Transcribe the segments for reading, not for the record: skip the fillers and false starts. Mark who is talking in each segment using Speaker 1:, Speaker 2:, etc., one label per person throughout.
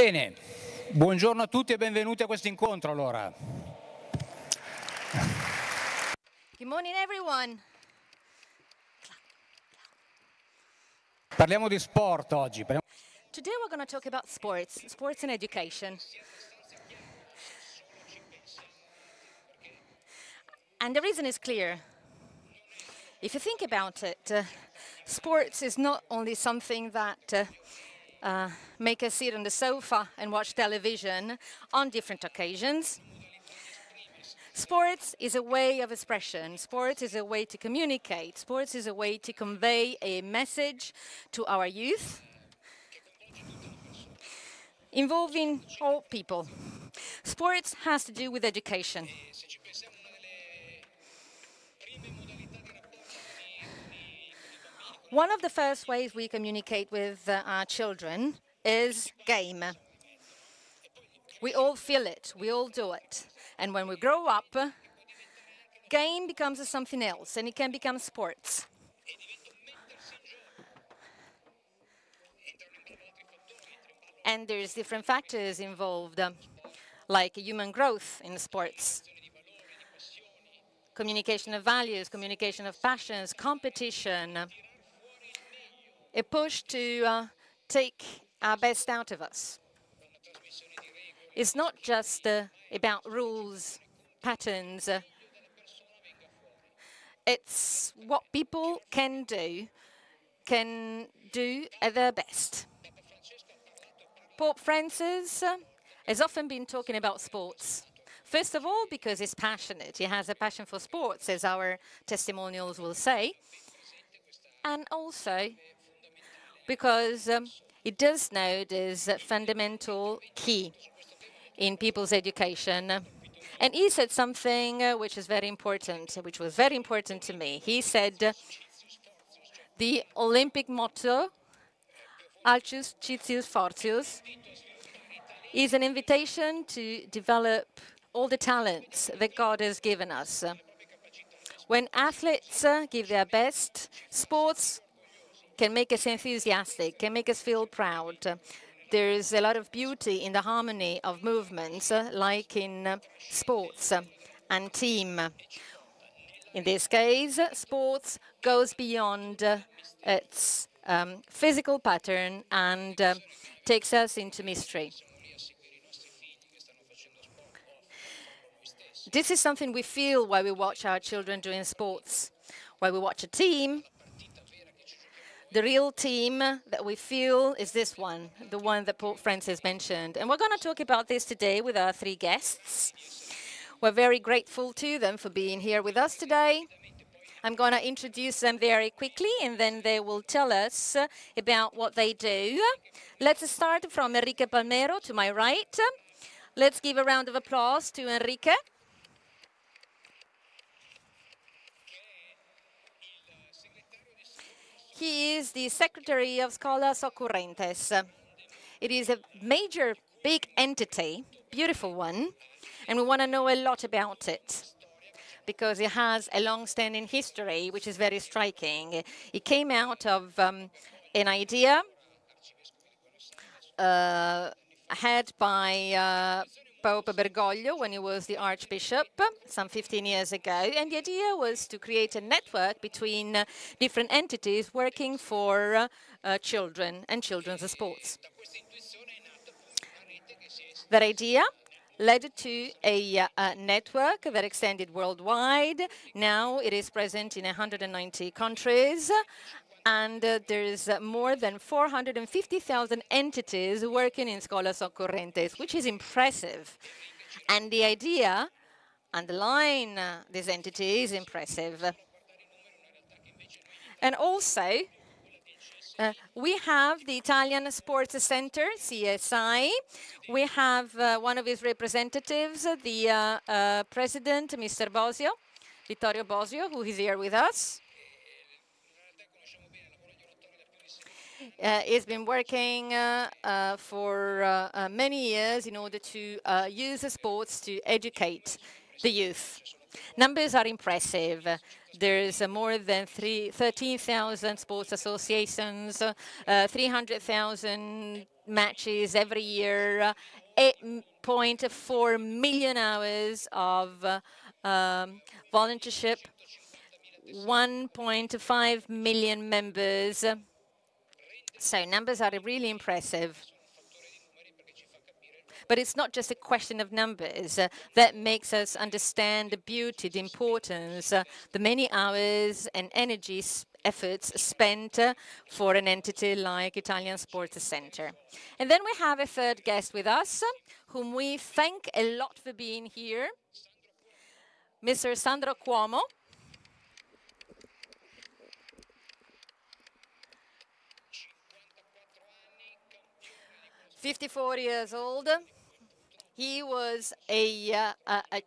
Speaker 1: Bene, buongiorno a tutti e benvenuti a questo incontro allora.
Speaker 2: Good morning, everyone.
Speaker 1: Parliamo di sport oggi.
Speaker 2: Today we're going to talk about sports and education. And the reason is clear. If you think about it, sports is not only something that make us sit on the sofa and watch television on different occasions. Sports is a way of expression. Sports is a way to communicate. Sports is a way to convey a message to our youth, involving all people. Sports has to do with education. One of the first ways we communicate with our children is game. We all feel it, we all do it. And when we grow up, game becomes something else, and it can become sports. And there's different factors involved, like human growth in sports. Communication of values, communication of passions, competition. A push to take our best out of us. It's not just about rules, patterns. It's what people can do at their best. Pope Francis has often been talking about sports. First of all, because he's passionate. He has a passion for sports, as our testimonials will say. And also because it does know there's a fundamental key in people's education. And he said something which is very important, which was very important to me. He said the Olympic motto, Alcius Citius Fortius, is an invitation to develop all the talents that God has given us. When athletes give their best, sports can make us enthusiastic, can make us feel proud. There's a lot of beauty in the harmony of movements, like in sports and team. In this case, sports goes beyond its physical pattern and takes us into mystery. This is something we feel while we watch our children doing sports. While we watch a team, the real team that we feel is this one, the one that Pope Francis mentioned. And we're going to talk about this today with our three guests. We're very grateful to them for being here with us today. I'm going to introduce them very quickly, and then they will tell us about what they do. Let's start from Enrique Palmeyro to my right. Let's give a round of applause to Enrique. He is the secretary of Scholas Occurrentes. It is a major, big entity, beautiful one, and we want to know a lot about it because it has a long-standing history, which is very striking. It came out of an idea had by Pope Bergoglio when he was the Archbishop some 15 years ago. And the idea was to create a network between different entities working for children and children's sports. That idea led to a network that extended worldwide. Now it is present in 190 countries. And there's more than 450,000 entities working in Scholas Occurrentes, which is impressive. And the idea underlying this entity is impressive. And also, we have the Italian Sports Center, CSI. We have one of his representatives, the president, Mr. Bosio, Vittorio Bosio, who is here with us. He's been working for many years in order to use sports to educate the youth. Numbers are impressive. There's more than 13,000 sports associations, 300,000 matches every year, 8.4 million hours of volunteership, 1.5 million members. So numbers are really impressive. But it's not just a question of numbers that makes us understand the beauty, the importance, the many hours and efforts spent for an entity like Italian Sports Center. And then we have a third guest with us, whom we thank a lot for being here, Mr. Sandro Cuomo. 54 years old. He was a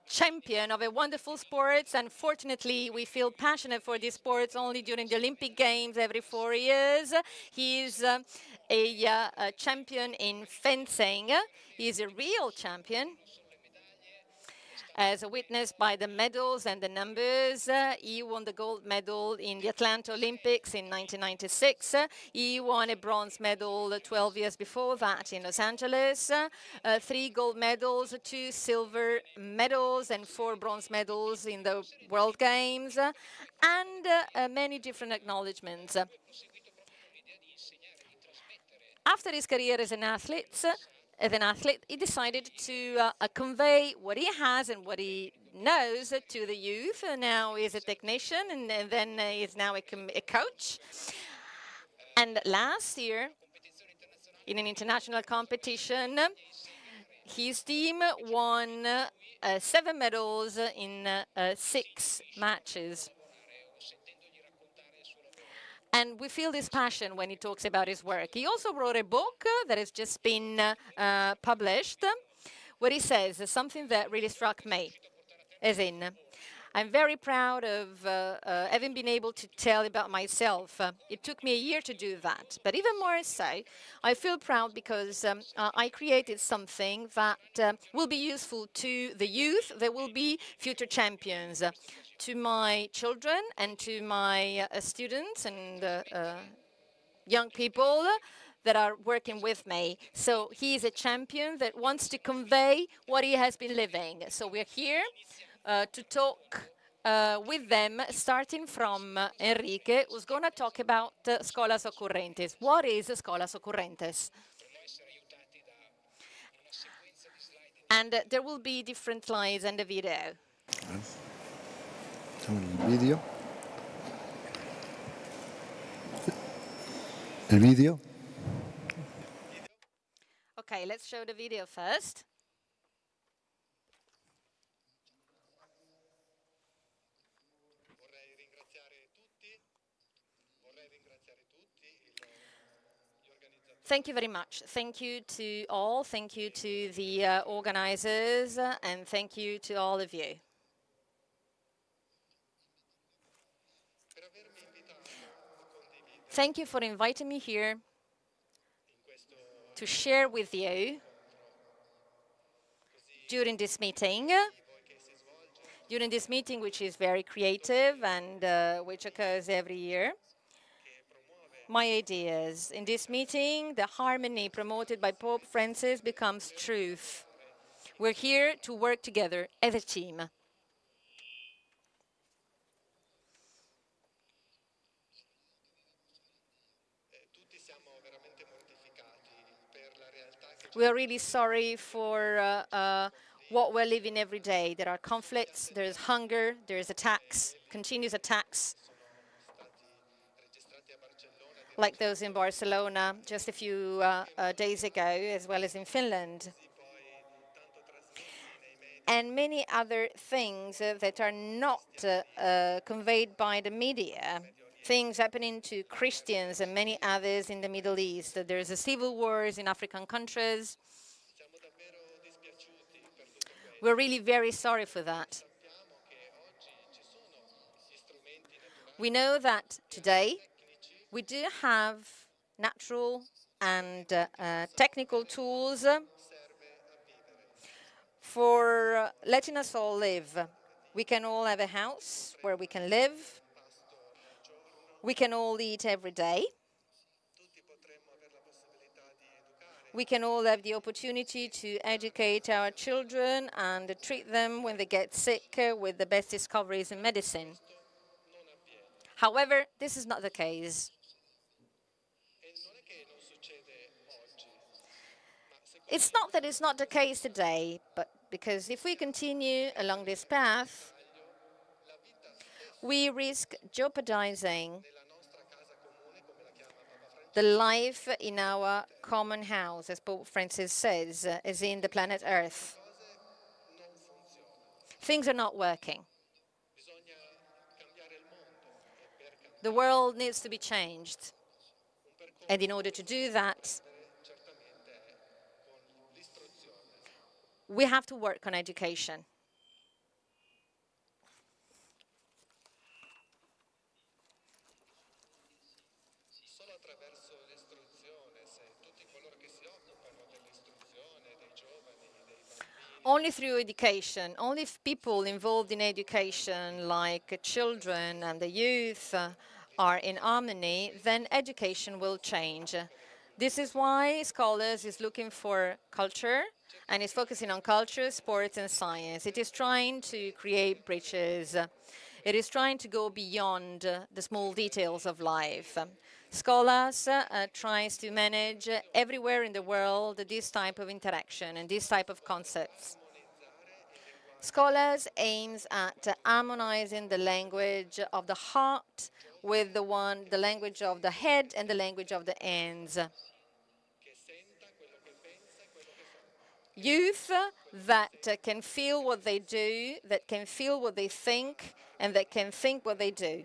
Speaker 2: champion of a wonderful sports. Unfortunately, we feel passionate for these sports only during the Olympic Games every 4 years. He's a champion in fencing. He's a real champion. As witnessed by the medals and the numbers, he won the gold medal in the Atlanta Olympics in 1996. He won a bronze medal 12 years before that in Los Angeles. 3 gold medals, 2 silver medals, and 4 bronze medals in the World Games, and many different acknowledgements. After his career as an athlete, he decided to convey what he has and what he knows to the youth. Now he's a technician, and then he's now a coach. And last year, in an international competition, his team won 7 medals in 6 matches. And we feel this passion when he talks about his work. He also wrote a book that has just been published, where he says something that really struck me, as in, I'm very proud of having been able to tell about myself. It took me a year to do that. But even more so, I feel proud because I created something that will be useful to the youth, that will be future champions. To my children and to my students and young people that are working with me. So he is a champion that wants to convey what he has been living. So we're here to talk with them, starting from Enrique, who's going to talk about Scholas Occurrentes. What is Scholas Occurrentes? And there will be different slides and a video.
Speaker 3: Video. El video.
Speaker 2: Okay, let's show the video first. Thank you very much. Thank you to all. Thank you to the organizers, and thank you to all of you. Thank you for inviting me here to share with you during this meeting, which is very creative and which occurs every year. My ideas. In this meeting, the harmony promoted by Pope Francis becomes truth. We're here to work together as a team. We are really sorry for what we're living every day. There are conflicts, there's hunger, there's attacks, continuous attacks, like those in Barcelona just a few days ago, as well as in Finland. And many other things that are not conveyed by the media. Things happening to Christians and many others in the Middle East. There's a civil wars in African countries. We're really very sorry for that. We know that today we do have natural and technical tools for letting us all live. We can all have a house where we can live. We can all eat every day. We can all have the opportunity to educate our children and treat them when they get sick with the best discoveries in medicine. However, this is not the case. It's not that it's not the case today, but because if we continue along this path, we risk jeopardizing the life in our common house, as Pope Francis says, as in the planet Earth. Things are not working. The world needs to be changed. And in order to do that, we have to work on education. Only through education, only if people involved in education, like children and the youth, are in harmony, then education will change. This is why Scholas is looking for culture and is focusing on culture, sports, and science. It is trying to create bridges. It is trying to go beyond the small details of life. Scholas tries to manage everywhere in the world this type of interaction and this type of concepts. Scholas aims at harmonizing the language of the heart with the language of the head and the language of the hands. Youth that can feel what they do, that can feel what they think, and that can think what they do.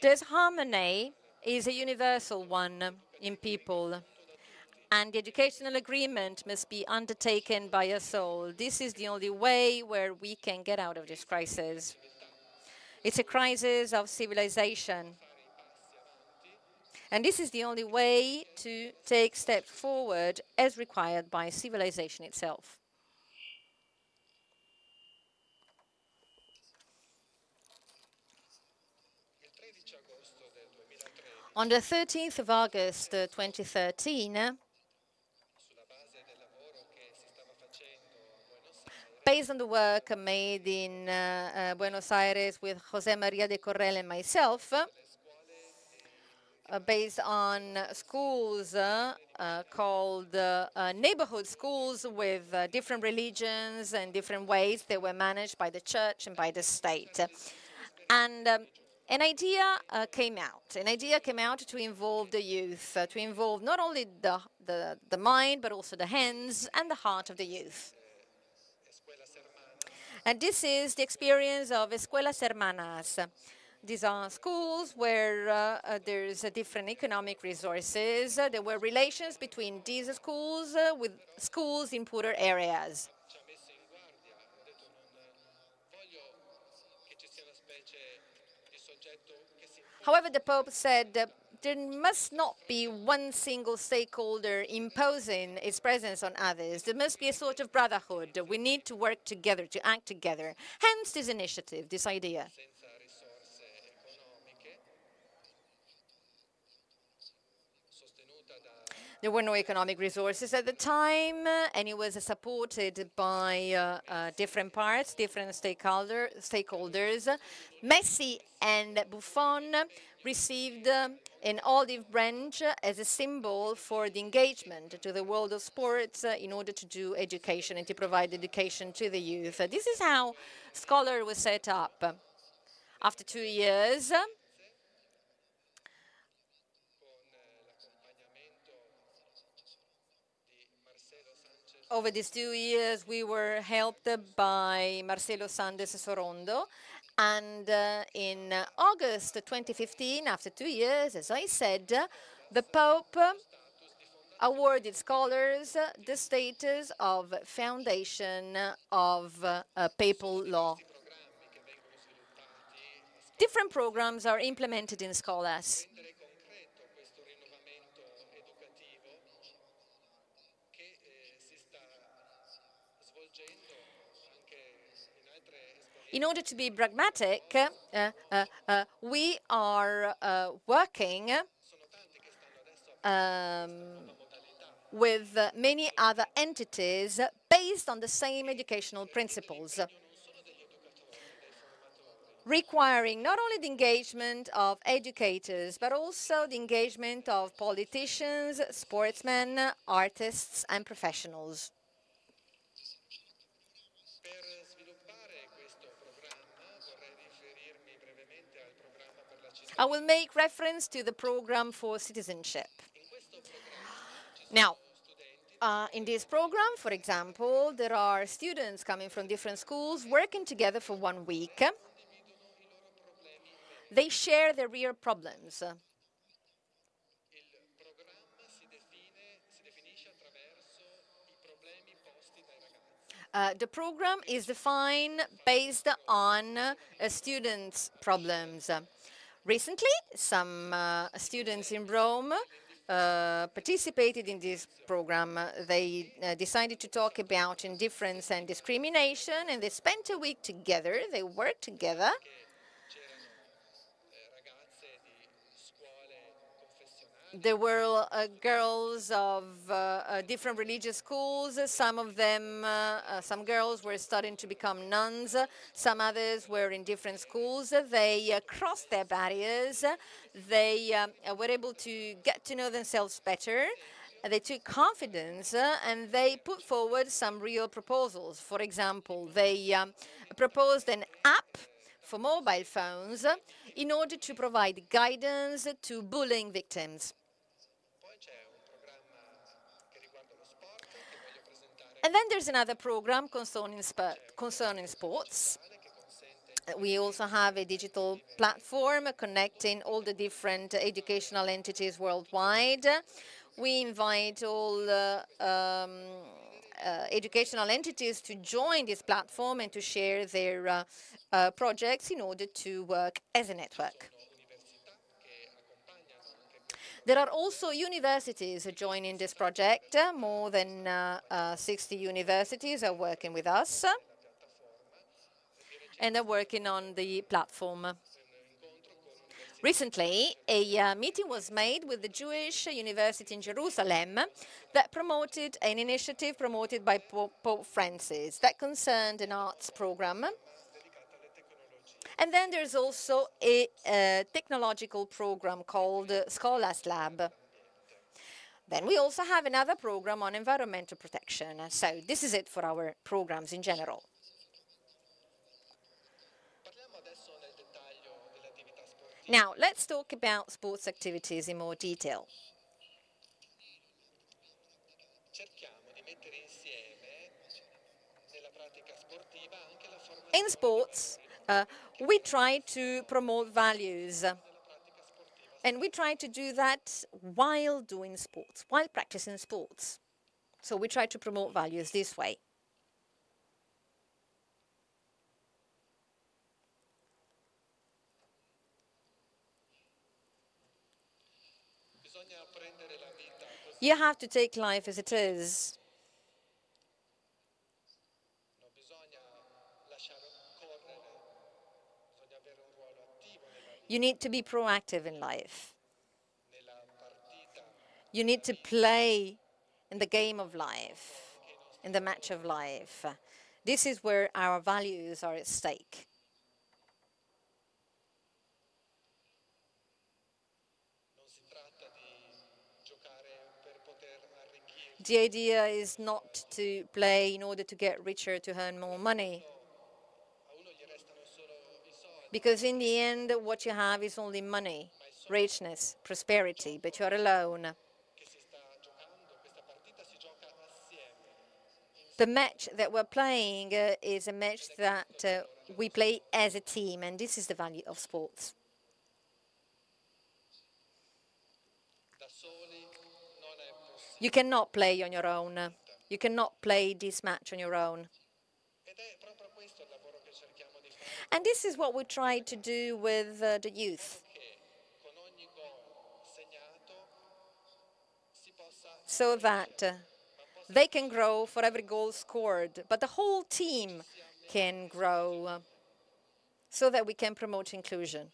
Speaker 2: This harmony is a universal one in people, and the educational agreement must be undertaken by us all. This is the only way where we can get out of this crisis. It's a crisis of civilization. And this is the only way to take steps forward as required by civilization itself. On the 13th of August 2013, based on the work made in Buenos Aires with José María de Correll and myself, based on schools called neighborhood schools with different religions and different ways they were managed by the church and by the state. And an idea came out. An idea came out to involve the youth, to involve not only the mind, but also the hands and the heart of the youth. And this is the experience of Escuelas Hermanas. These are schools where there's different economic resources. There were relations between these schools with schools in poorer areas. However, the Pope said there must not be one single stakeholder imposing its presence on others. There must be a sort of brotherhood. We need to work together, to act together. Hence this initiative, this idea. There were no economic resources at the time, and it was supported by different parts, different stakeholders. Messi and Buffon received an olive branch as a symbol for the engagement to the world of sports in order to do education and to provide education to the youth. This is how Scholar was set up. After 2 years, over these 2 years, we were helped by Marcelo Sandes Sorondo. And in August 2015, after 2 years, as I said, the Pope awarded Scholars the status of foundation of papal law. Different programs are implemented in Scholas. In order to be pragmatic, we are working with many other entities based on the same educational principles, requiring not only the engagement of educators, but also the engagement of politicians, sportsmen, artists, and professionals. I will make reference to the program for citizenship. Now, in this program, for example, there are students coming from different schools working together for 1 week. They share their real problems. The program is defined based on students' problems. Recently, some students in Rome participated in this program. They decided to talk about indifference and discrimination, and they spent a week together. They worked together. There were girls of different religious schools. Some of them, some girls were starting to become nuns. Some others were in different schools. They crossed their barriers. They were able to get to know themselves better. They took confidence and they put forward some real proposals. For example, they proposed an app for mobile phones in order to provide guidance to bullying victims. And then there's another program concerning sports. We also have a digital platform connecting all the different educational entities worldwide. We invite all educational entities to join this platform and to share their projects in order to work as a network. There are also universities joining this project. More than 60 universities are working with us and are working on the platform. Recently, a meeting was made with the Jewish University in Jerusalem that promoted an initiative promoted by Pope Francis that concerned an arts program. And then there's also a technological program called Scholas Lab. Then we also have another program on environmental protection. So this is it for our programs in general. Now, let's talk about sports activities in more detail. In sports, we try to promote values. And we try to do that while doing sports, while practicing sports. So we try to promote values this way. You have to take life as it is. You need to be proactive in life. You need to play in the game of life, in the match of life. This is where our values are at stake. The idea is not to play in order to get richer, to earn more money. Because in the end, what you have is only money, richness, prosperity, but you're alone. The match that we're playing is a match that we play as a team, and this is the value of sports. You cannot play on your own. You cannot play this match on your own. And this is what we try to do with the youth. So that they can grow for every goal scored, but the whole team can grow. so that we can promote inclusion.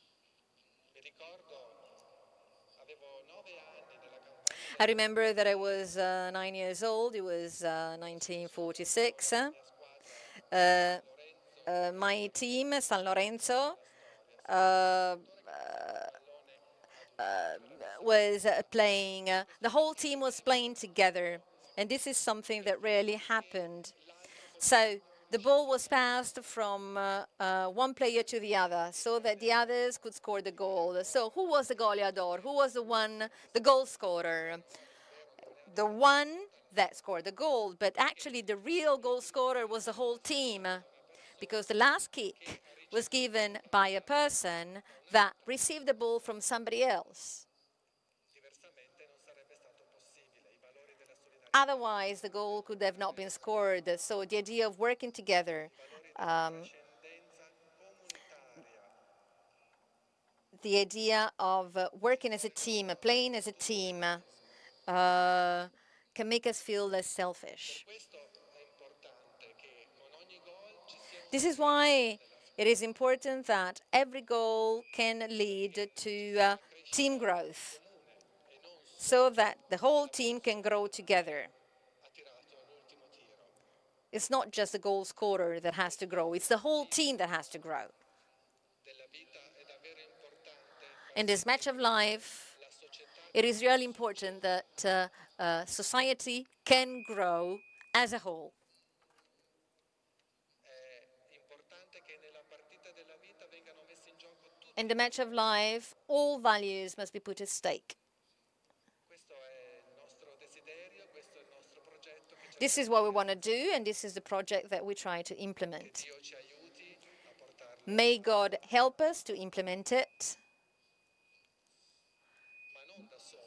Speaker 2: I remember that I was 9 years old. It was 1946. My team, San Lorenzo, was playing, the whole team was playing together. And this is something that rarely happened. So the ball was passed from one player to the other so that the others could score the goal. So who was the goleador? Who was the goal scorer? The one that scored the goal, but actually the real goal scorer was the whole team, because the last kick was given by a person that received the ball from somebody else. Otherwise, the goal could have not been scored. So the idea of working together, the idea of working as a team, playing as a team, can make us feel less selfish. This is why it is important that every goal can lead to team growth, so that the whole team can grow together. It's not just the goal scorer that has to grow, it's the whole team that has to grow. In this match of life, it is really important that society can grow as a whole. In the match of life, all values must be put at stake. This is what we want to do, and this is the project that we try to implement. May God help us to implement it,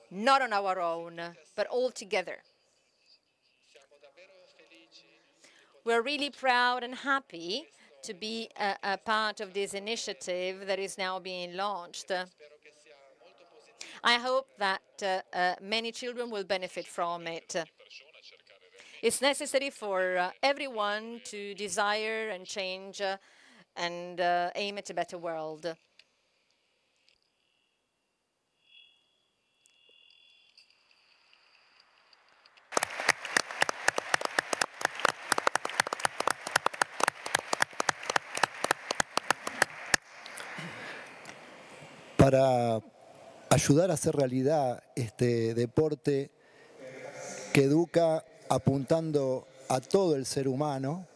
Speaker 2: not on our own, but all together. We're really proud and happy to be a part of this initiative that is now being launched. I hope that many children will benefit from it. It's necessary for everyone to desire and change and aim at a better world.
Speaker 3: Para ayudar a hacer realidad este deporte que educa apuntando a todo el ser humano.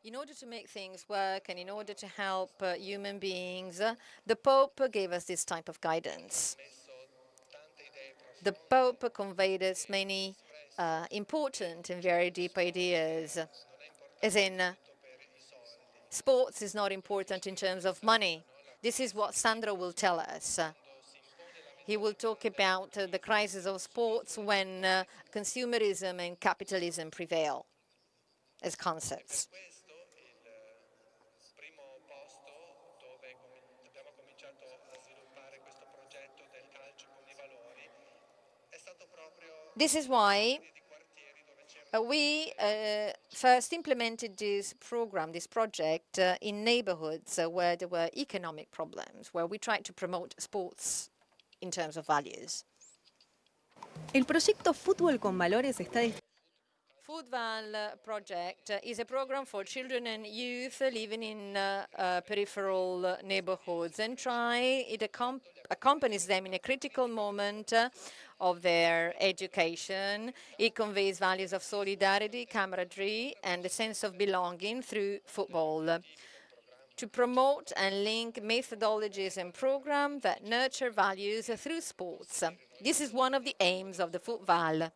Speaker 2: In order to make things work and in order to help human beings, the Pope gave us this type of guidance. The Pope conveyed us many important and very deep ideas, as in sports is not important in terms of money. This is what Sandro will tell us. He will talk about the crisis of sports when consumerism and capitalism prevail as concepts. This is why we first implemented this program, this project, in neighborhoods where there were economic problems, where we tried to promote sports in terms of values.
Speaker 4: El proyecto Fútbol con Valores está
Speaker 2: Football project is a program for children and youth living in peripheral neighborhoods, and it accompanies them in a critical moment of their education. It conveys values of solidarity, camaraderie, and a sense of belonging through football, to promote and link methodologies and programs that nurture values through sports. This is one of the aims of the Football.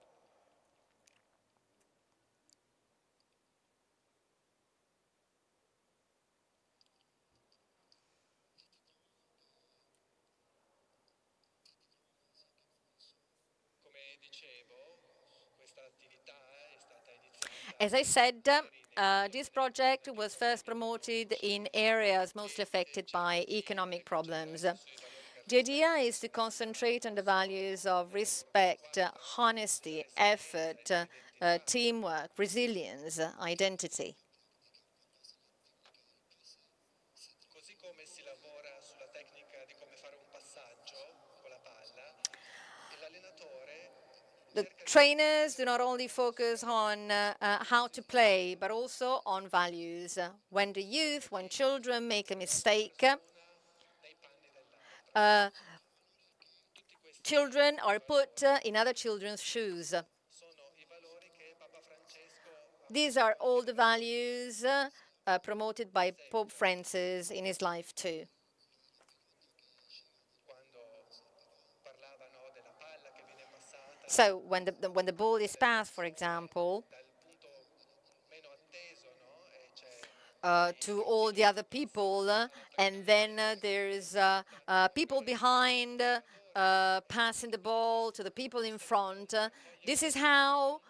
Speaker 2: As I said, this project was first promoted in areas mostly affected by economic problems. The idea is to concentrate on the values of respect, honesty, effort, teamwork, resilience, identity. The trainers do not only focus on how to play, but also on values. When the youth, when children make a mistake, children are put in other children's shoes. These are all the values promoted by Pope Francis in his life too. So when the ball is passed, for example, to all the other people, and then there's people behind passing the ball to the people in front. This is how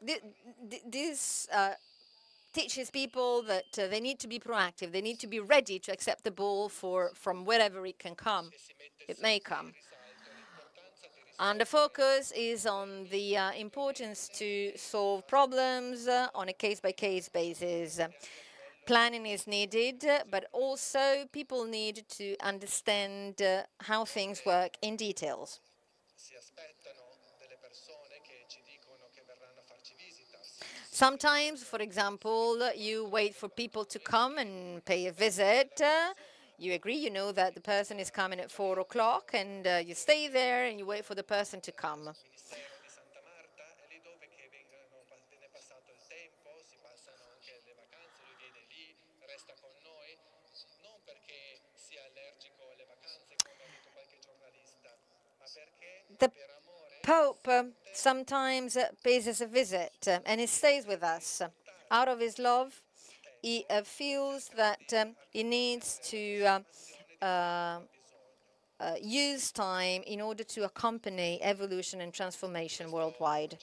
Speaker 2: this teaches people that they need to be proactive. They need to be ready to accept the ball from wherever it can come. It may come. And the focus is on the importance to solve problems on a case-by-case basis. Planning is needed, but also people need to understand how things work in details. Sometimes, for example, you wait for people to come and pay a visit. You agree, you know that the person is coming at 4 o'clock, and you stay there and you wait for the person to come. The Pope sometimes pays us a visit and he stays with us. Out of his love, he feels that he needs to use time in order to accompany evolution and transformation worldwide.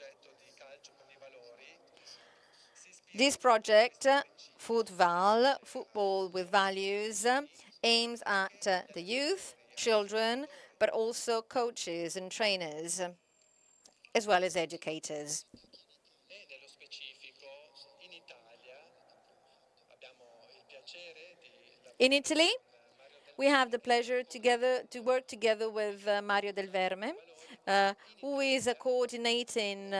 Speaker 2: This project, FootVal, Football with Values, aims at the youth, children, but also coaches and trainers, as well as educators. In Italy, we have the pleasure to work together with Mario Del Verme, who is coordinating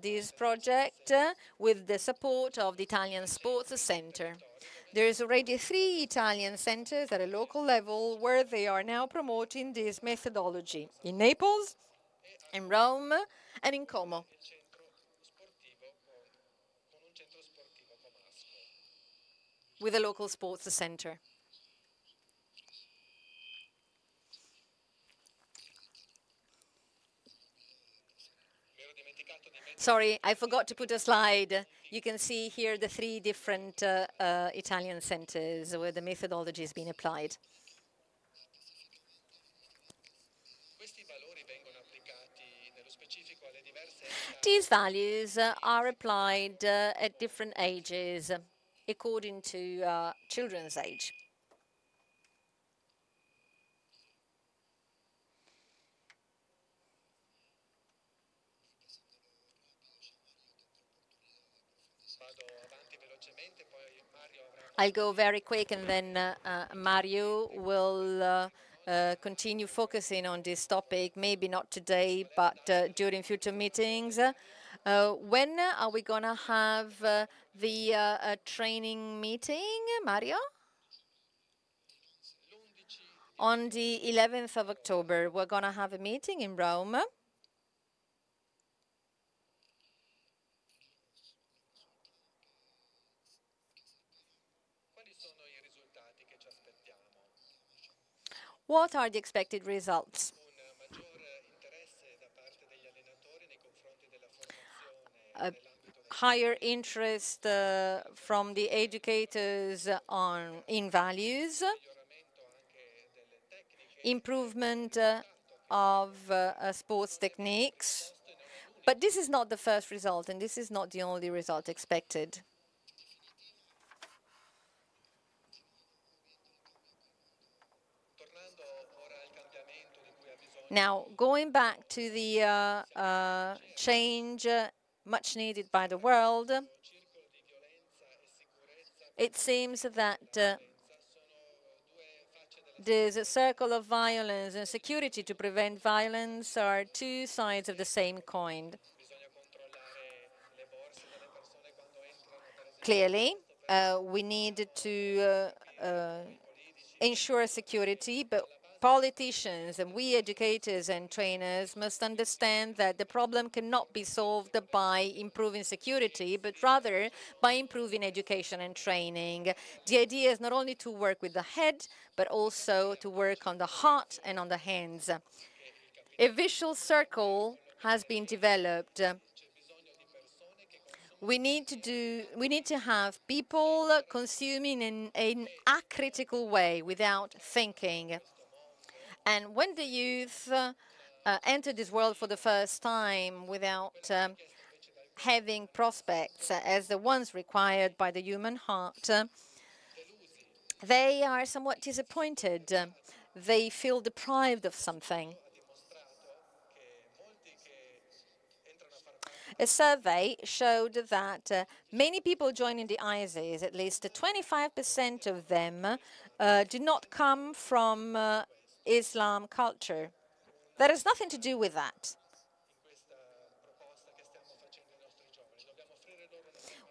Speaker 2: this project with the support of the Italian Sports Center. There's already 3 Italian centers at a local level where they are now promoting this methodology in Naples, in Rome, and in Cuomo. With a local sports center. Sorry, I forgot to put a slide. You can see here the 3 different Italian centers where the methodology is being applied. These values are applied at different ages according to children's age. I'll go very quick, and then Mario will continue focusing on this topic, maybe not today, but during future meetings. When are we going to have the training meeting, Mario? On the 11th of October, we're going to have a meeting in Rome. What are the expected results? A higher interest from the educators in values, improvement of sports techniques. But this is not the first result, and this is not the only result expected. Now, going back to the change much needed by the world, it seems that this circle of violence and security to prevent violence are two sides of the same coin. Clearly, we need to ensure security, but politicians and we educators and trainers must understand that the problem cannot be solved by improving security, but rather by improving education and training. The idea is not only to work with the head, but also to work on the heart and on the hands. A vicious circle has been developed. We need to have people consuming in an acritical way without thinking. And when the youth enter this world for the first time without having prospects as the ones required by the human heart, they are somewhat disappointed. They feel deprived of something. A survey showed that many people joining the ISIS, at least 25% of them, do not come from Islam culture. That has nothing to do with that.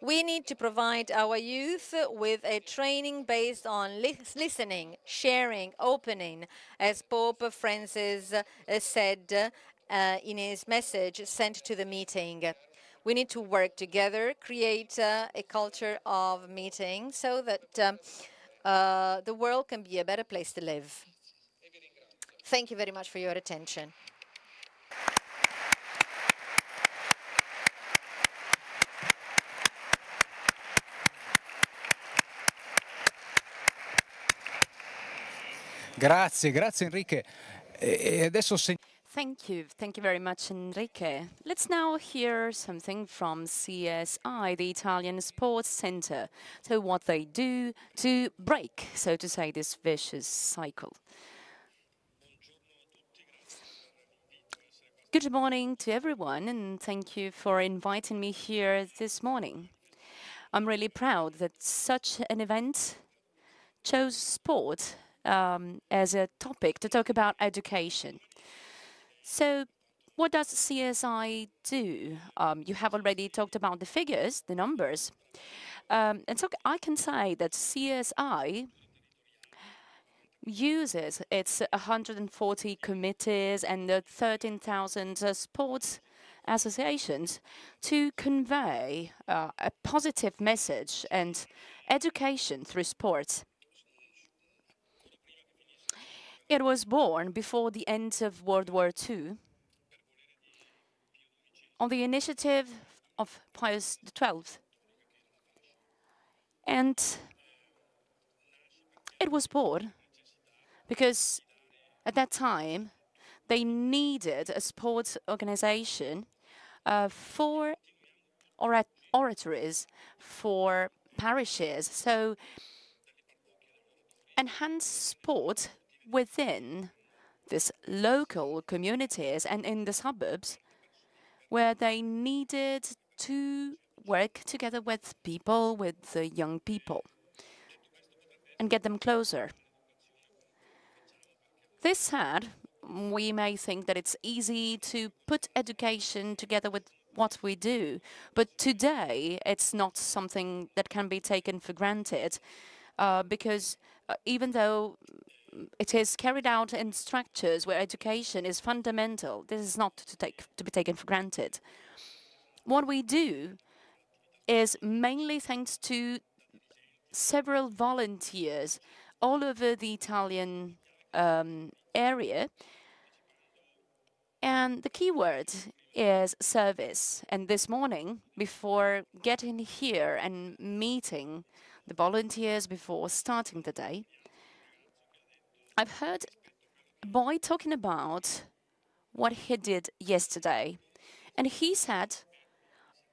Speaker 2: We need to provide our youth with a training based on listening, sharing, opening, as Pope Francis said in his message sent to the meeting. We need to work together, create a culture of meeting so that the world can be a better place to live. Thank you very much for your attention.
Speaker 1: Grazie, grazie Enrique. E adesso
Speaker 5: Thank you very much, Enrique. Let's now hear something from CSI, the Italian Sports Center. So what they do to break, so to say, this vicious cycle. Good morning to everyone, and thank you for inviting me here this morning. I'm really proud that such an event chose sport as a topic to talk about education. So what does CSI do? You have already talked about the figures, the numbers. And so I can say that CSI uses its 140 committees and 13,000 sports associations to convey a positive message and education through sports. It was born before the end of World War II on the initiative of Pius XII. And it was born because at that time they needed a sports organization for oratories, for parishes. So enhance sport within these local communities and in the suburbs where they needed to work together with people, with the young people, and get them closer. This said, we may think that it's easy to put education together with what we do, but today it's not something that can be taken for granted because even though it is carried out in structures where education is fundamental, this is not to be taken for granted. What we do is mainly thanks to several volunteers all over the Italian area. And the key word is service. And this morning, before getting here and meeting the volunteers before starting the day, I've heard a boy talking about what he did yesterday. And he said,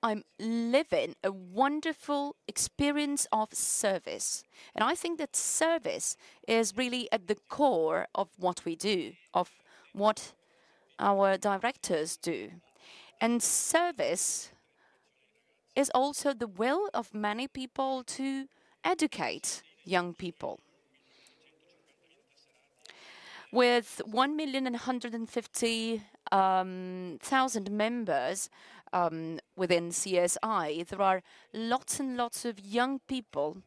Speaker 5: I'm living a wonderful experience of service. And I think that service is really at the core of what we do, of what our directors do. And service is also the will of many people to educate young people. With 1,150,000 members within CSI, there are lots and lots of young people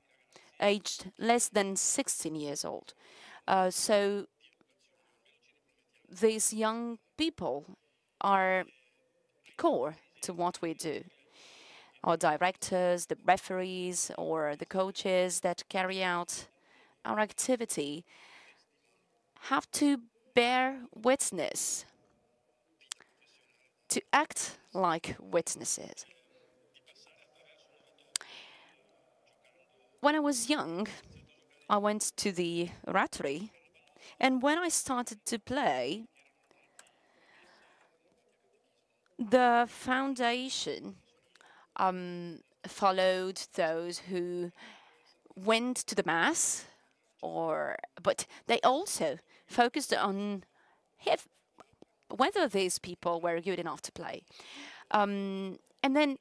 Speaker 5: aged less than 16 years old. So these young people are core to what we do. Our directors, the referees, or the coaches that carry out our activity have to bear witness, to act like witnesses. When I was young, I went to the oratory, and when I started to play, the foundation followed those who went to the mass, but they also focused on whether these people were good enough to play. And then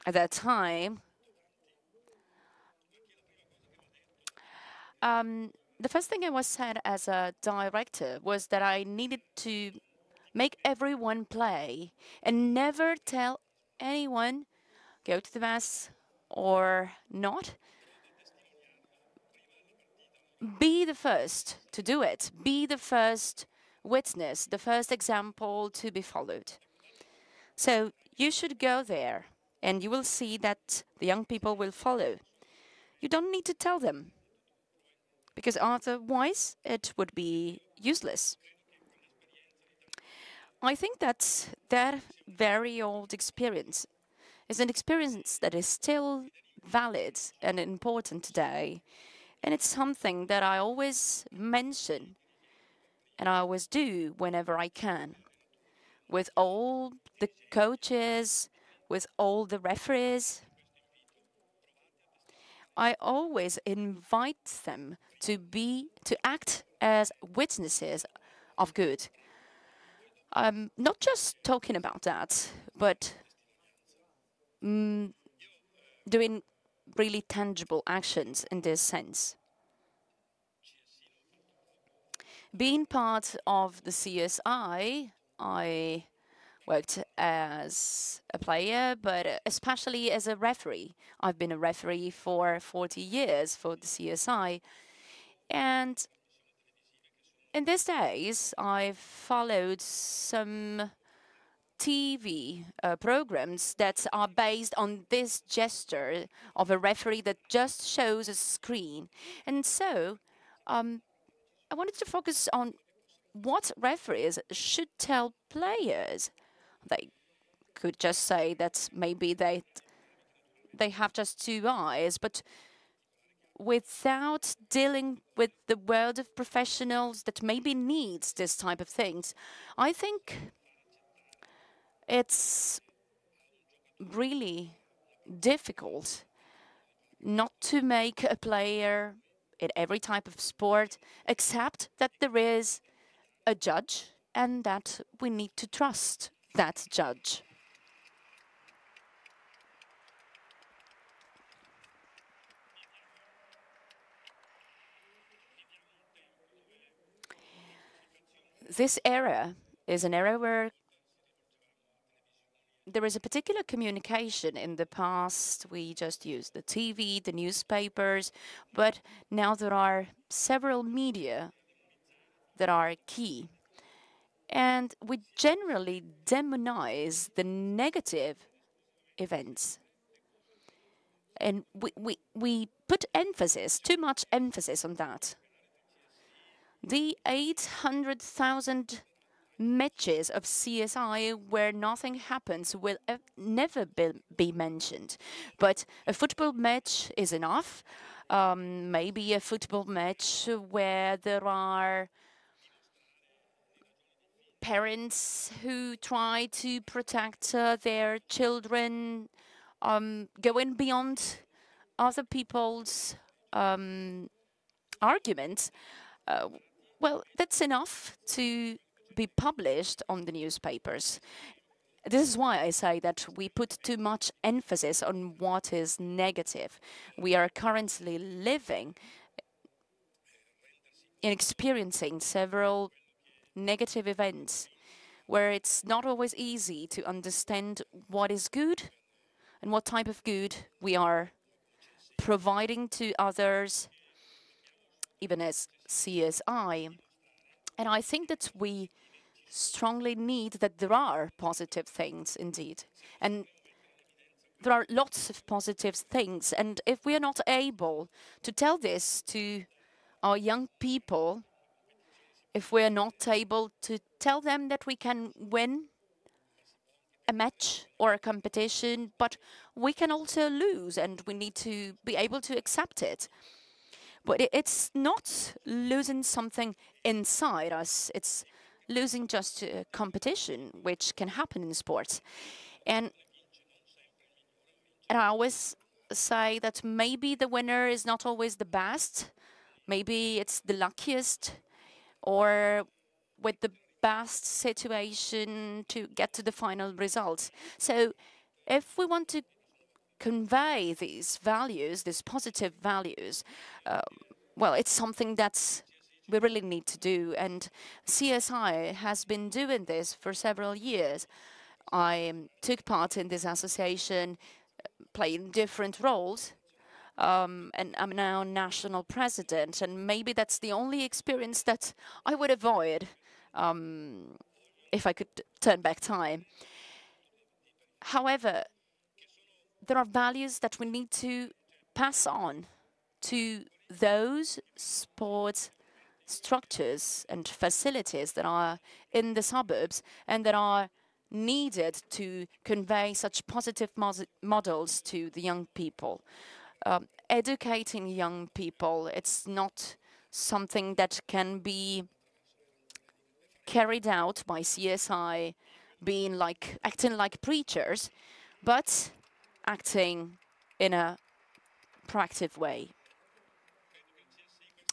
Speaker 5: at that time, the first thing I was said as a director was that I needed to make everyone play and never tell anyone go to the mass or not. Be the first to do it. Be the first witness, the first example to be followed. So you should go there and you will see that the young people will follow. You don't need to tell them, because otherwise it would be useless. I think that very old experience is an experience that is still valid and important today. And it's something that I always mention, and I always do whenever I can, with all the coaches, with all the referees. I always invite them to act as witnesses of good. I'm not just talking about that, but doing really tangible actions in this sense. Being part of the CSI, I worked as a player, but especially as a referee. I've been a referee for 40 years for the CSI. And in these days, I've followed some TV programs that are based on this gesture of a referee that just shows a screen. And so I wanted to focus on what referees should tell players. They could just say that maybe they have just two eyes, but without dealing with the world of professionals that maybe needs this type of things, I think it's really difficult not to make a player in every type of sport accept that there is a judge and that we need to trust that judge. This era is an era where there is a particular communication. In the past, we just used the TV, the newspapers, but now there are several media that are key. And we generally demonize the negative events. And we put emphasis, too much emphasis on that. The 800,000 matches of CSI where nothing happens will never be mentioned. But a football match is enough. Maybe a football match where there are parents who try to protect their children, going beyond other people's arguments. Well, that's enough to be published on the newspapers. This is why I say that we put too much emphasis on what is negative. We are currently living experiencing several negative events where it's not always easy to understand what is good and what type of good we are providing to others, even as CSI. And I think that we strongly need that there are positive things indeed. And there are lots of positive things. And if we are not able to tell this to our young people, if we are not able to tell them that we can win a match or a competition, but we can also lose, and we need to be able to accept it. But it's not losing something inside us, it's losing just a competition, which can happen in sports. And I always say that maybe the winner is not always the best, maybe it's the luckiest, or with the best situation to get to the final result. So if we want to convey these values, these positive values, well, it's something that we really need to do. And CSI has been doing this for several years. I took part in this association, playing different roles. And I'm now national president, and maybe that's the only experience that I would avoid if I could turn back time. However, there are values that we need to pass on to those sports structures and facilities that are in the suburbs and that are needed to convey such positive models to the young people. Educating young people, it's not something that can be carried out by CSI acting like preachers, but acting in a proactive way.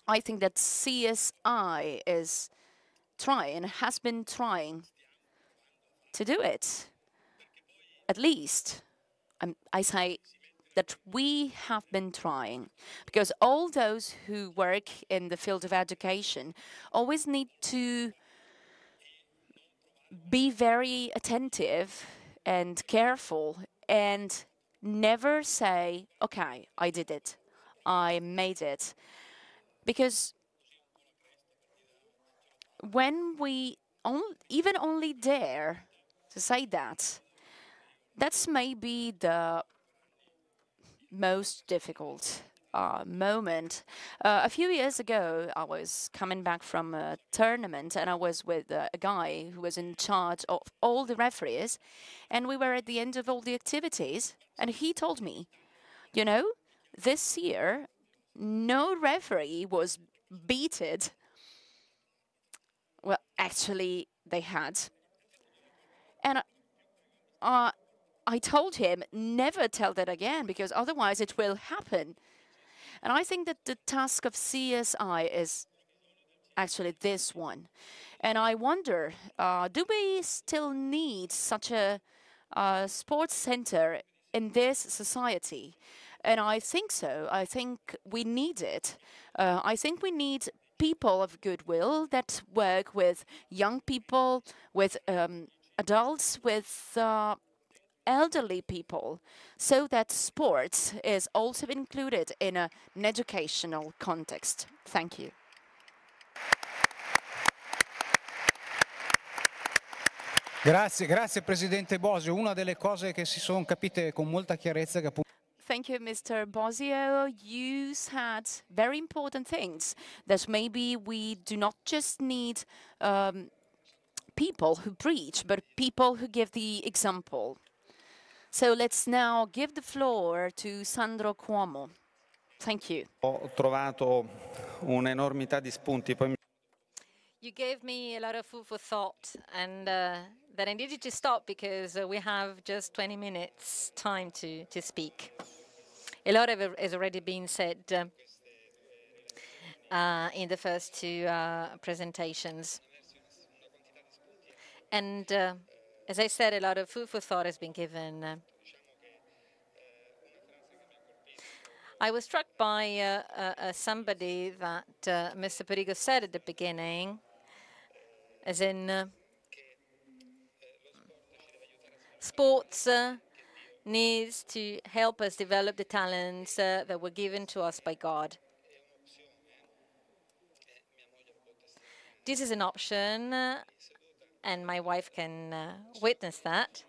Speaker 5: I think that CSI is trying, has been trying to do it. At least, I say that we have been trying, because all those who work in the field of education always need to be very attentive and careful and never say, okay, I did it, I made it. Because when we even only dare to say that, that's maybe the most difficult moment. A few years ago, I was coming back from a tournament, and I was with a guy who was in charge of all the referees, and we were at the end of all the activities, and he told me, you know, this year, no referee was beaten. Well, actually, they had. And I told him, never tell that again, because otherwise it will happen. And I think that the task of CSI is actually this one. And I wonder, do we still need such a sports center in this society? And I think so. I think we need it. I think we need people of goodwill that work with young people, with adults, with elderly people, so that sports is also included in an educational context. Thank you.
Speaker 1: Grazie Presidente Bosio. Una delle cose che si sono capite con molta chiarezza è che appunto
Speaker 5: Thank you, Mr. Bosio. You said very important things, that maybe we do not just need people who preach, but people who give the example. So let's now give the floor to Sandro Cuomo. Thank you.
Speaker 6: Ho trovato un'enormità di spunti.
Speaker 2: You gave me a lot of food for thought, and that I needed to stop because we have just 20 minutes time to speak. A lot of it has already been said in the first two presentations. And as I said, a lot of food for thought has been given. I was struck by somebody that Mr. Perillo said at the beginning, as in sports needs to help us develop the talents that were given to us by God. This is an option, and my wife can witness that.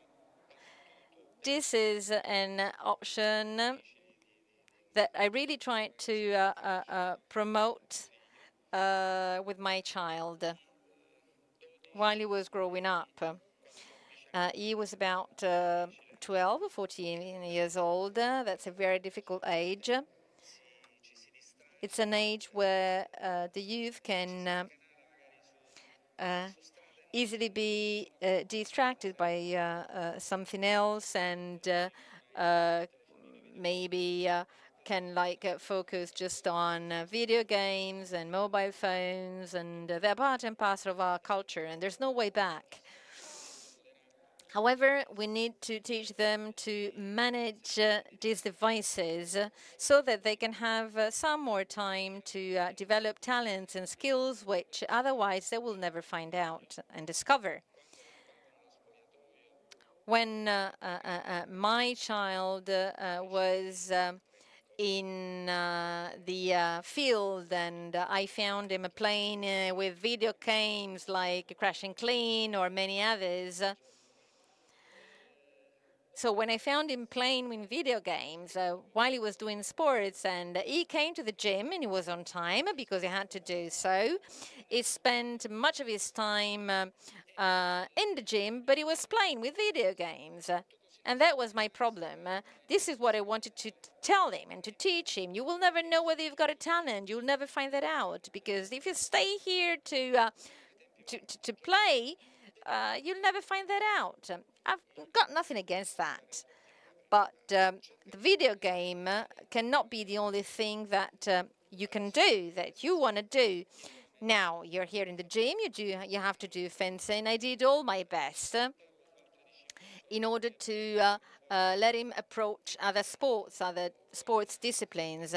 Speaker 2: This is an option that I really tried to promote with my child while he was growing up. He was about 12 or 14 years old. That's a very difficult age. It's an age where the youth can easily be distracted by something else, and maybe can focus just on video games and mobile phones, and they're part and parcel of our culture, and there's no way back. However, we need to teach them to manage these devices so that they can have some more time to develop talents and skills which otherwise they will never find out and discover. When my child was in the field, and I found him playing with video games like Crash and Clean or many others. So when I found him playing with video games while he was doing sports, and he came to the gym and he was on time because he had to do so, he spent much of his time in the gym, but he was playing with video games. And that was my problem. This is what I wanted to tell him and to teach him. You will never know whether you've got a talent. You'll never find that out, because if you stay here to play, you'll never find that out. I've got nothing against that. But the video game cannot be the only thing that you can do, that you want to do. Now, you're here in the gym, you have to do fencing. I did all my best in order to let him approach other sports disciplines,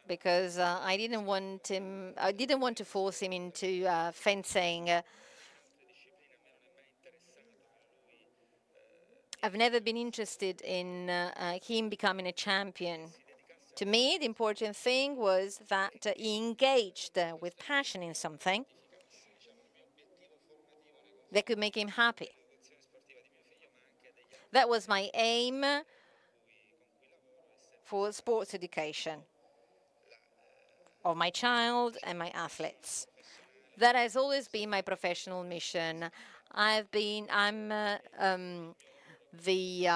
Speaker 2: because I didn't want to force him into fencing. I've never been interested in him becoming a champion. To me, the important thing was that he engaged with passion in something that could make him happy. That was my aim for sports education of my child and my athletes. That has always been my professional mission. I'm the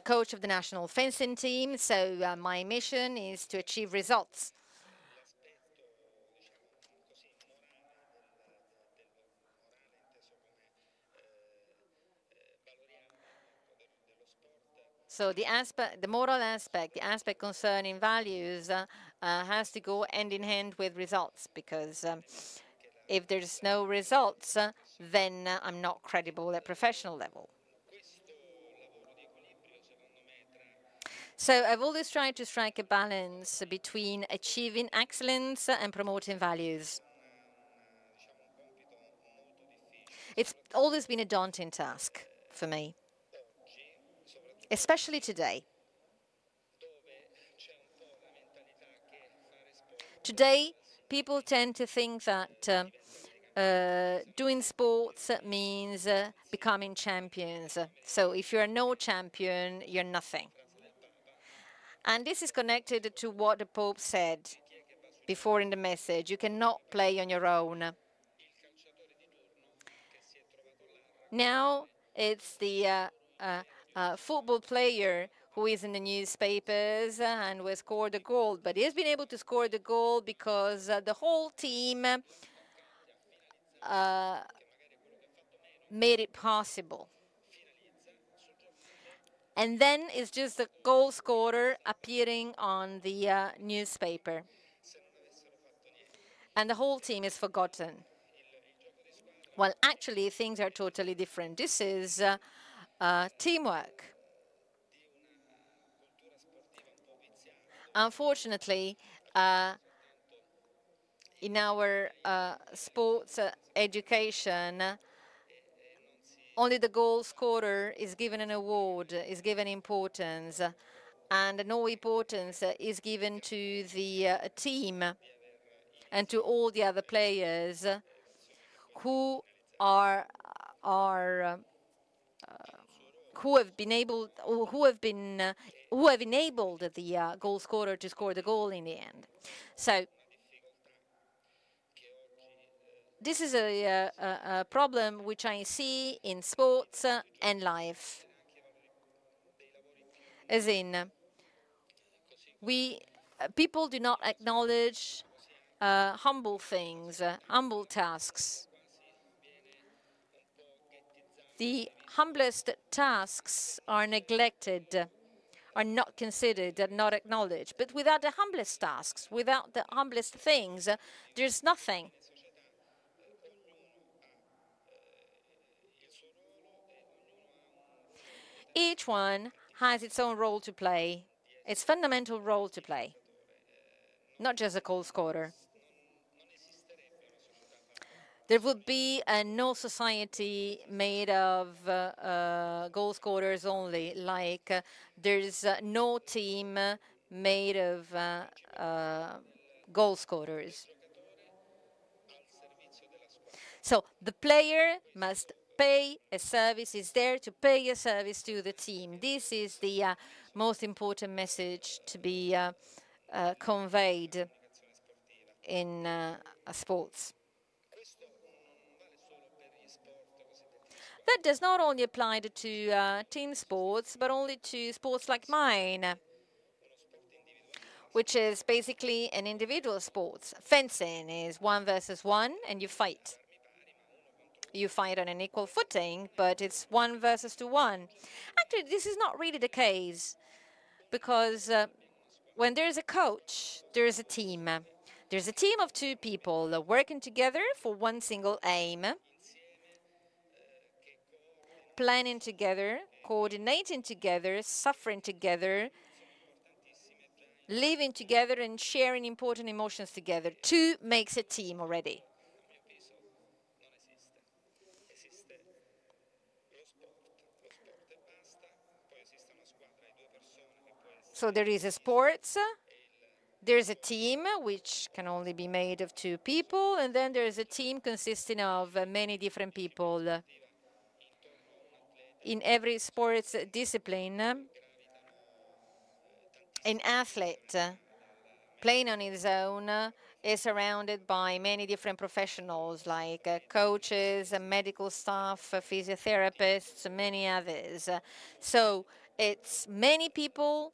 Speaker 2: coach of the national fencing team, so my mission is to achieve results. So the moral aspect, the aspect concerning values has to go hand in hand with results, because if there's no results, then I'm not credible at professional level. So I've always tried to strike a balance between achieving excellence and promoting values. It's always been a daunting task for me, especially today. Today, people tend to think that doing sports means becoming champions. So if you're no champion, you're nothing. And this is connected to what the Pope said before in the message. You cannot play on your own. Now it's the football player who is in the newspapers and who has scored a goal. But he has been able to score the goal because the whole team made it possible. And then it's just the goal scorer appearing on the newspaper. And the whole team is forgotten. Well, actually, things are totally different. This is teamwork. Unfortunately, in our sports education, only the goal scorer is given an award, is given importance, and no importance is given to the team and to all the other players who are who have been able, who have enabled the goal scorer to score the goal in the end. So this is a problem which I see in sports and life. As in, people do not acknowledge humble things, humble tasks. The humblest tasks are neglected, are not considered, are not acknowledged. But without the humblest tasks, without the humblest things, there's nothing. Each one has its own role to play, its fundamental role to play, not just a goal scorer. There would be no society made of goal scorers only, like there's no team made of goal scorers. So the player must pay a service, is there to pay a service to the team. This is the most important message to be conveyed in sports. That does not only apply to team sports, but only to sports like mine, which is basically an individual sport. Fencing is 1 versus 1, and you fight. You fight on an equal footing, but it's 1 versus 1. Actually, this is not really the case, because when there's a coach, there's a team. There's a team of 2 people working together for one single aim, planning together, coordinating together, suffering together, living together and sharing important emotions together. 2 makes a team already. So there is a sports, there's a team which can only be made of 2 people, and then there's a team consisting of many different people. In every sports discipline, an athlete playing on his own is surrounded by many different professionals like coaches, medical staff, physiotherapists, many others. So it's many people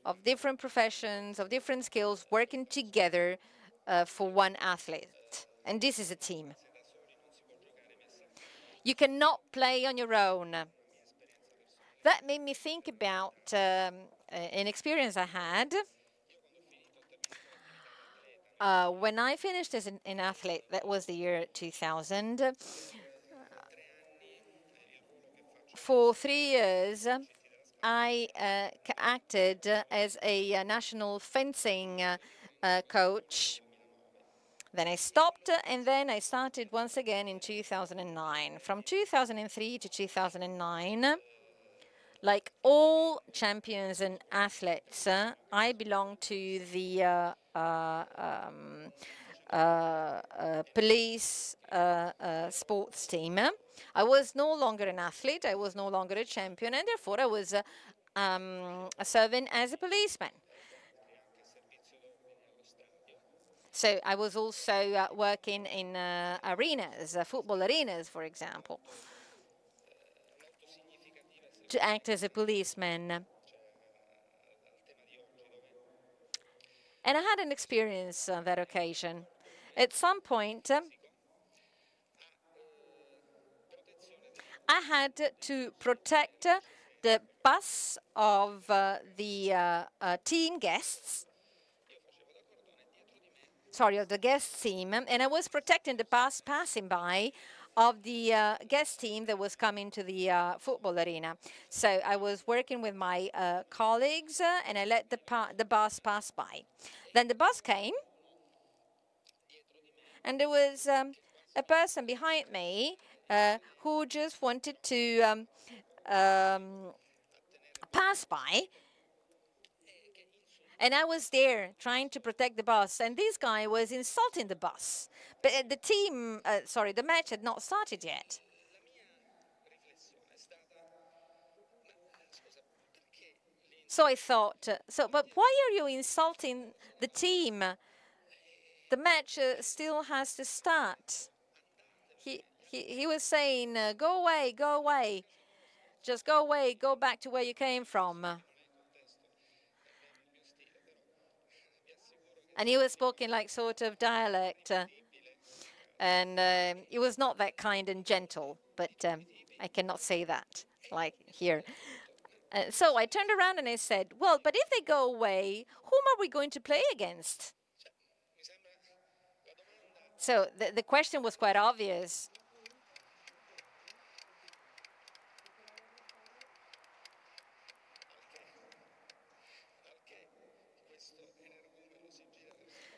Speaker 2: of different professions, of different skills, working together for one athlete. And this is a team. You cannot play on your own. That made me think about an experience I had when I finished as an athlete. That was the year 2000. For 3 years, I acted as a national fencing coach. Then I stopped, and then I started once again in 2009. From 2003 to 2009, like all champions and athletes, I belong to the police sports team. I was no longer an athlete, I was no longer a champion, and therefore I was serving as a policeman. So I was also working in arenas, football arenas, for example, to act as a policeman. And I had an experience on that occasion. At some point, I had to protect the bus of the team guests, of the guest team, and I was protecting the bus passing by of the guest team that was coming to the football arena. So I was working with my colleagues and I let the bus pass by. Then the bus came and there was a person behind me who just wanted to pass by. And I was there trying to protect the bus, and this guy was insulting the bus. But the match had not started yet. So I thought, but why are you insulting the team? The match still has to start. He was saying, go away, go away. Just go away, go back to where you came from. And he was speaking like sort of dialect. And it was not that kind and gentle, but I cannot say that like here. So I turned around and I said, well, but if they go away, whom are we going to play against? So the question was quite obvious.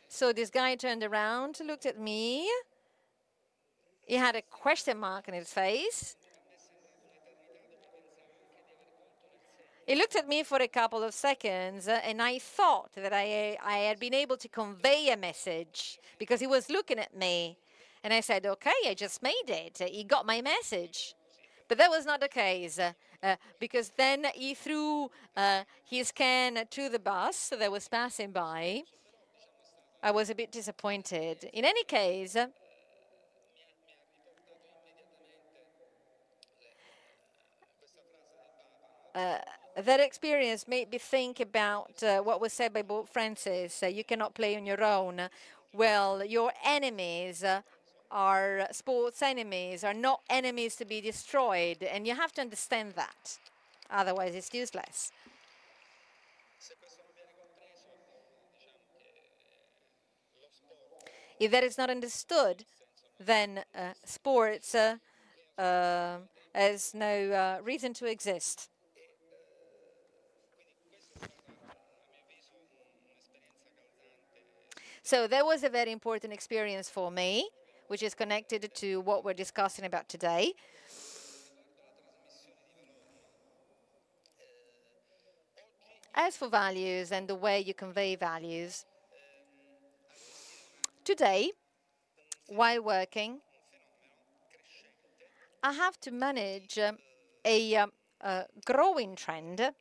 Speaker 2: So this guy turned around, looked at me. He had a question mark on his face. He looked at me for a couple of seconds, and I thought that I had been able to convey a message because he was looking at me. And I said, okay, I just made it. He got my message. But that was not the case, because then he threw his can to the bus that was passing by. I was a bit disappointed. In any case, that experience made me think about what was said by Pope Francis. You cannot play on your own. Well, your enemies are sports enemies, are not enemies to be destroyed, and you have to understand that. Otherwise, it's useless. If that is not understood, then sports has no reason to exist. So that was a very important experience for me, which is connected to what we're discussing about today. As for values and the way you convey values, today, while working, I have to manage a growing trend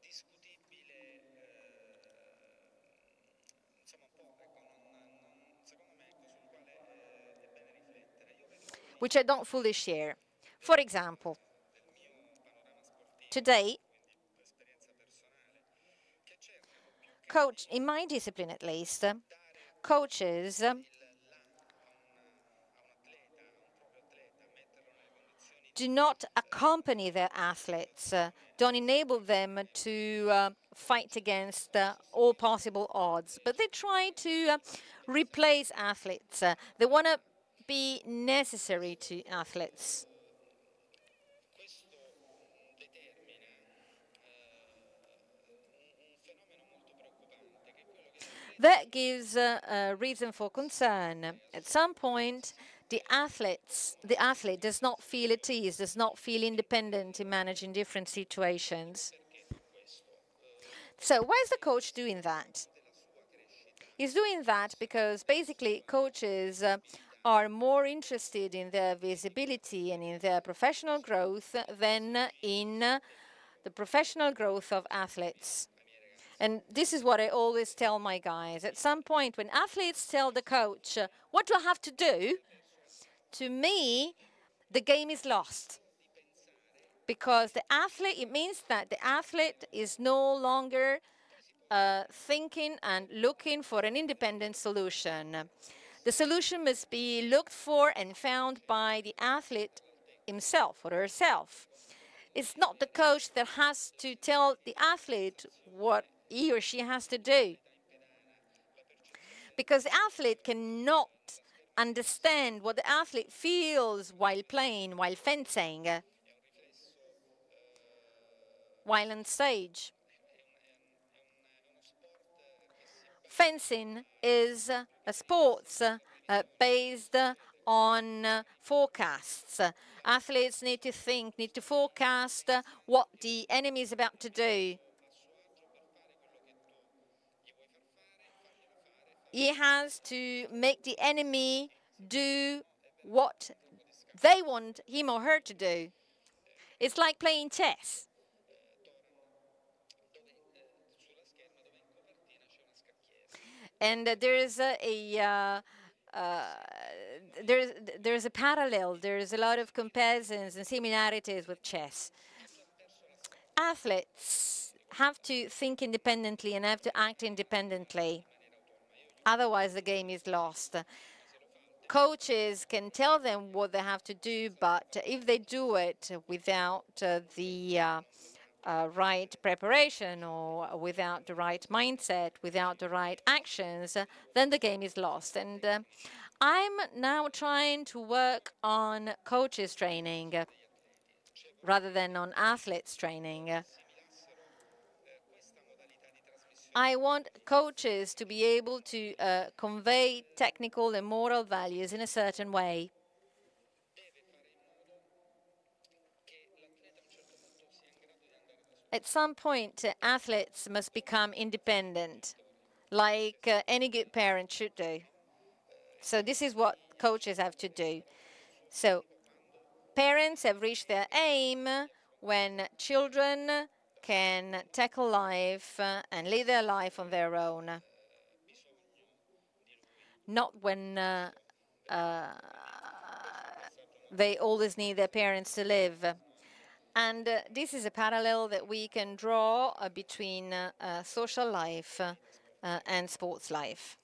Speaker 2: which I don't fully share. For example, today, in my discipline at least, coaches do not accompany their athletes, don't enable them to fight against all possible odds, but they try to replace athletes. They want to be necessary to athletes. That gives a reason for concern. At some point, the athlete does not feel at ease, does not feel independent in managing different situations. So why is the coach doing that? He's doing that because basically coaches are more interested in their visibility and in their professional growth than in the professional growth of athletes. And this is what I always tell my guys. At some point, when athletes tell the coach, what do I have to do? To me, the game is lost. Because it means that the athlete is no longer thinking and looking for an independent solution. The solution must be looked for and found by the athlete himself or herself. It's not the coach that has to tell the athlete what he or she has to do. Because the athlete cannot understand what the athlete feels while playing, while fencing, while on stage. Fencing is a sport based on forecasts. Athletes need to think, need to forecast what the enemy is about to do. He has to make the enemy do what they want him or her to do. It's like playing chess. And there's a parallel. There's a lot of comparisons and similarities with chess. Athletes have to think independently and have to act independently. Otherwise, the game is lost. Coaches can tell them what they have to do, but if they do it without the right preparation or without the right mindset, without the right actions, then the game is lost. And I'm now trying to work on coaches training rather than on athletes training. I want coaches to be able to convey technical and moral values in a certain way. At some point, athletes must become independent, like any good parent should do. So this is what coaches have to do. So parents have reached their aim when children can tackle life and live their life on their own. Not when they always need their parents to live. And this is a parallel that we can draw between social life and sports life.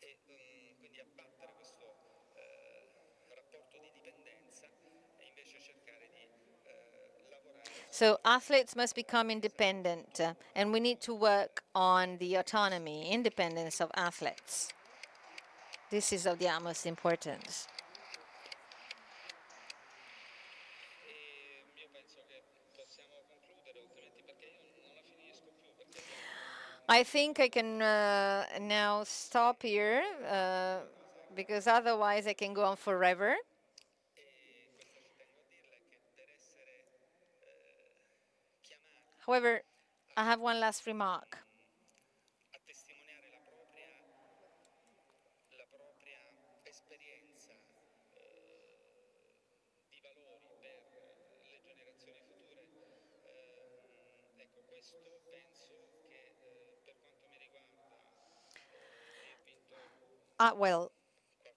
Speaker 2: So athletes must become independent, and we need to work on the autonomy, independence of athletes. This is of the utmost importance. I think I can now stop here, because otherwise I can go on forever. However, I have one last remark. Well,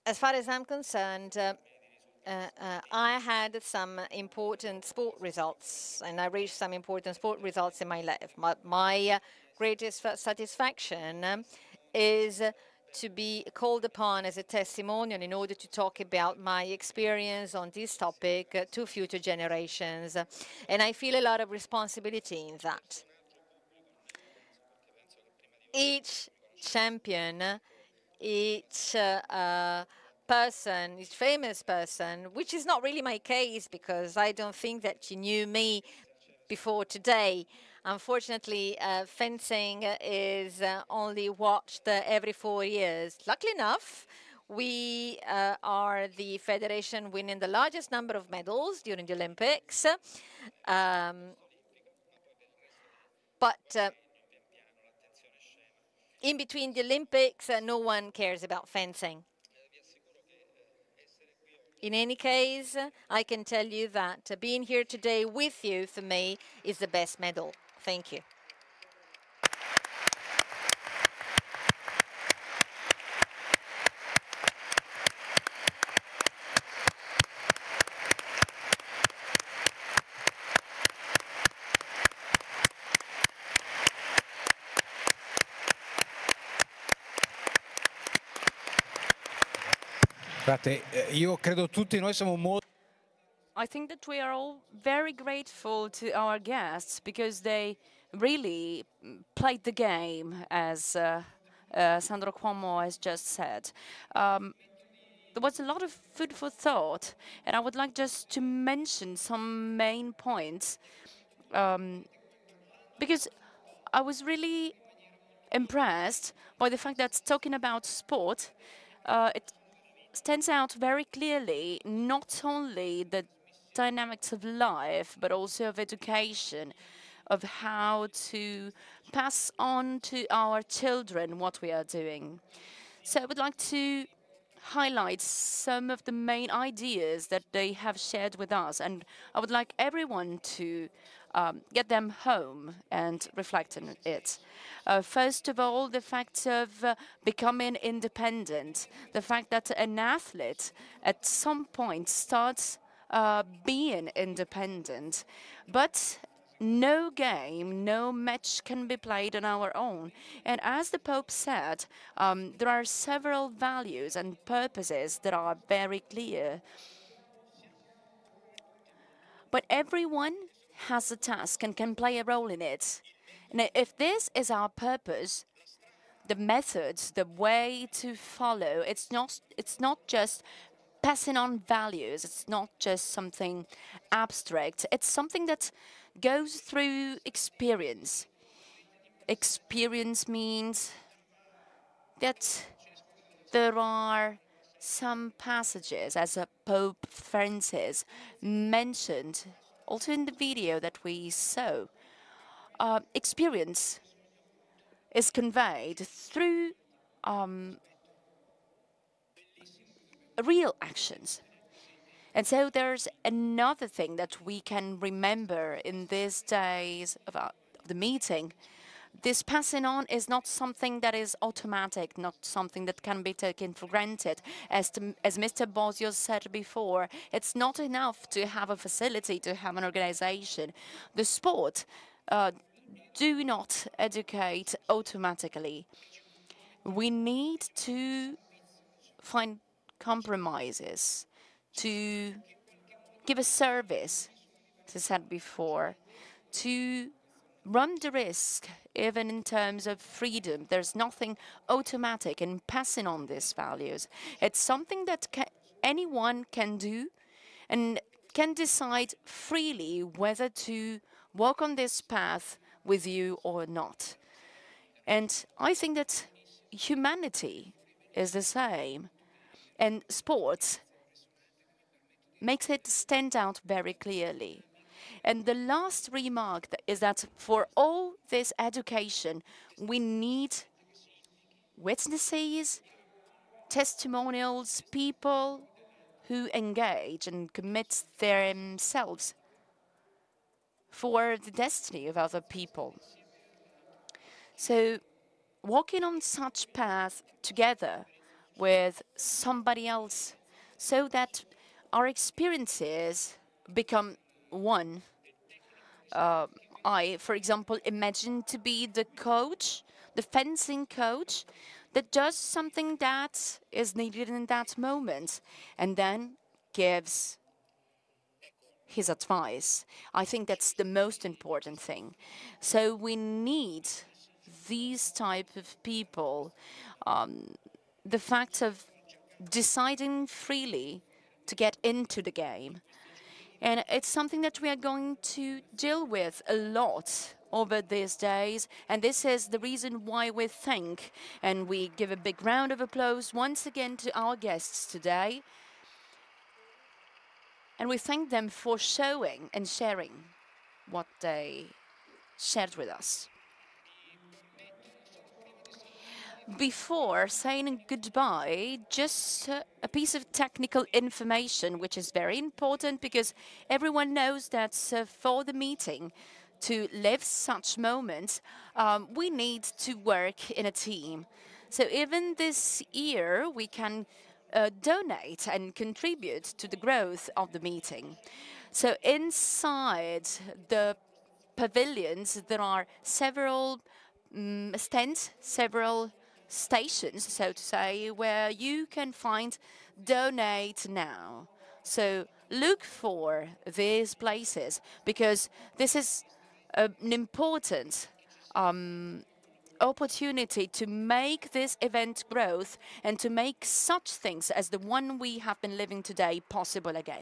Speaker 2: as far as I'm concerned, I had some important sport results, and I reached some important sport results in my life. My greatest satisfaction is to be called upon as a testimonial in order to talk about my experience on this topic to future generations. And I feel a lot of responsibility in that. Each champion, each person, each famous person, which is not really my case because I don't think that you knew me before today. Unfortunately, fencing is only watched every 4 years. Luckily enough, we are the federation winning the largest number of medals during the Olympics. But in between the Olympics, no one cares about fencing. In any case, I can tell you that being here today with you, for me, is the best medal. Thank you.
Speaker 1: Io credo tutti noi siamo molto.
Speaker 5: I think that we are all very grateful to our guests because they really played the game, as Sandro Cuomo has just said. there was a lot of food for thought, and I would like just to mention some main points, because I was really impressed by the fact that talking about sport, it stands out very clearly not only the dynamics of life, but also of education, of how to pass on to our children what we are doing. So I would like to highlight some of the main ideas that they have shared with us, and I would like everyone to get them home and reflect on it. First of all, the fact of becoming independent, the fact that an athlete at some point starts being independent, but no game, no match can be played on our own. And as the Pope said, there are several values and purposes that are very clear. But everyone has a task and can play a role in it. And if this is our purpose, the methods, the way to follow, it's not just passing on values, it's not just something abstract, it's something that goes through experience. Experience means that there are some passages, as Pope Francis mentioned, also in the video that we saw. Experience is conveyed through real actions. And so there's another thing that we can remember in these days of the meeting. This passing on is not something that is automatic, not something that can be taken for granted. As Mr. Bosio said before, it's not enough to have a facility, to have an organization. The sport do not educate automatically. We need to find compromises, to give a service, as I said before, to run the risk, even in terms of freedom. There's nothing automatic in passing on these values. It's something that anyone can do and can decide freely whether to walk on this path with you or not. And I think that humanity is the same. And sports makes it stand out very clearly. And the last remark is that for all this education, we need witnesses, testimonials, people who engage and commit themselves for the destiny of other people. So walking on such path together with somebody else so that our experiences become one. I, for example, imagine to be the coach, the fencing coach, that does something that is needed in that moment and then gives his advice. I think that's the most important thing. So we need these type of people. The fact of deciding freely to get into the game. And it's something that we are going to deal with a lot over these days. And this is the reason why we thank and we give a big round of applause once again to our guests today. And we thank them for showing and sharing what they shared with us. Before saying goodbye, just a piece of technical information, which is very important because everyone knows that for the meeting to live such moments, we need to work in a team. So even this year, we can donate and contribute to the growth of the meeting. So inside the pavilions, there are several stands, several stations, so to say, where you can find donate now. So look for these places because this is an important opportunity to make this event growth and to make such things as the one we have been living today possible again.